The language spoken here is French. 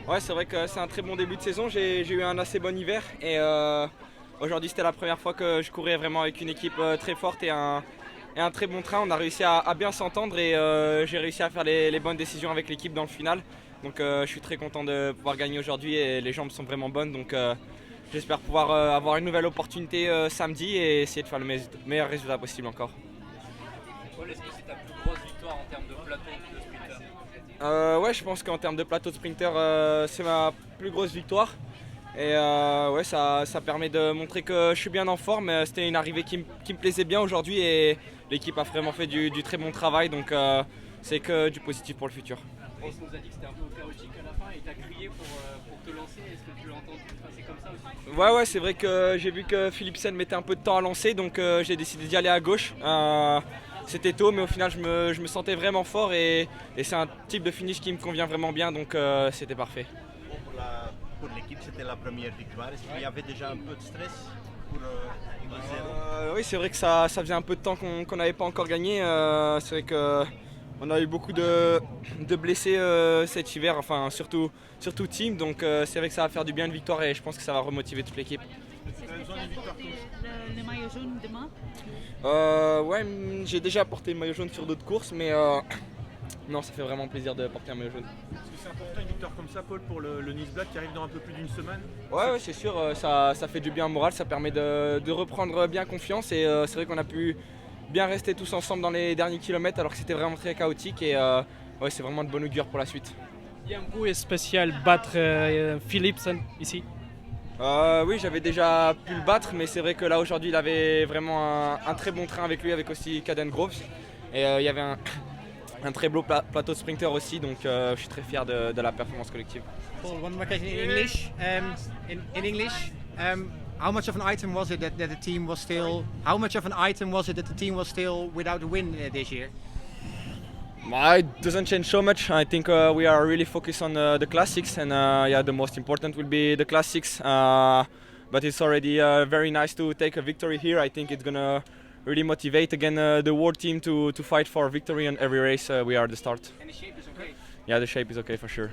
Ouais, c'est vrai que c'est un très bon début de saison. J'ai eu un assez bon hiver et aujourd'hui c'était la première fois que je courais vraiment avec une équipe très forte et un très bon train. On a réussi à bien s'entendre et j'ai réussi à faire les bonnes décisions avec l'équipe dans le final. Donc je suis très content de pouvoir gagner aujourd'hui et les jambes sont vraiment bonnes. Donc j'espère pouvoir avoir une nouvelle opportunité samedi et essayer de faire le meilleur résultat possible encore. Paul, est-ce que c'est ta plus grosse victoire en termes de plateau de sprinter? Ouais, je pense qu'en termes de plateau de sprinter, c'est ma plus grosse victoire. Et ouais, ça permet de montrer que je suis bien en forme. C'était une arrivée qui me plaisait bien aujourd'hui et l'équipe a vraiment fait du très bon travail. Donc c'est que du positif pour le futur. Rose nous a dit que c'était un peu chaotique à la fin et t'a crié pour te lancer. Est-ce que tu l'as entendu passer comme ça aussi? Ouais, c'est vrai que j'ai vu que Philipsen mettait un peu de temps à lancer. Donc j'ai décidé d'y aller à gauche. C'était tôt, mais au final, je me sentais vraiment fort et c'est un type de finish qui me convient vraiment bien. Donc c'était parfait. Pour l'équipe, c'était la première victoire. Est-ce qu'il y avait déjà un peu de stress pour le zéro? Oui, c'est vrai que ça faisait un peu de temps qu'on n'avait pas encore gagné. C'est vrai qu'on a eu beaucoup de blessés cet hiver, enfin surtout team. Donc c'est vrai que ça va faire du bien de victoire et je pense que ça va remotiver toute l'équipe. Le maillot jaune demain. Ouais, j'ai déjà porté le maillot jaune sur d'autres courses, mais non, ça fait vraiment plaisir de porter un maillot jaune. Est-ce que c'est important une victoire comme ça, Paul, pour le Nice Black qui arrive dans un peu plus d'une semaine? Ouais, c'est sûr, ça fait du bien au moral, ça permet de reprendre bien confiance et c'est vrai qu'on a pu bien rester tous ensemble dans les derniers kilomètres alors que c'était vraiment très chaotique et ouais, c'est vraiment de bon augure pour la suite. Il y a un goût spécial battre Philipsen ici. Oui, j'avais déjà pu le battre, mais c'est vrai que là aujourd'hui il avait vraiment un très bon train avec lui, avec aussi Caden Groves. Et il y avait un très beau plateau de sprinter aussi, donc je suis très fier de la performance collective. Paul, one more question in English. In English, how much of an item was it that the team was still? How much of an item was it that the team was still without a win this year? It doesn't change so much. I think we are really focused on the classics, and yeah, the most important will be the classics. But it's already very nice to take a victory here. I think it's gonna really motivate again the world team to fight for victory on every race we are at the start. And the shape is okay. Yeah, the shape is okay for sure.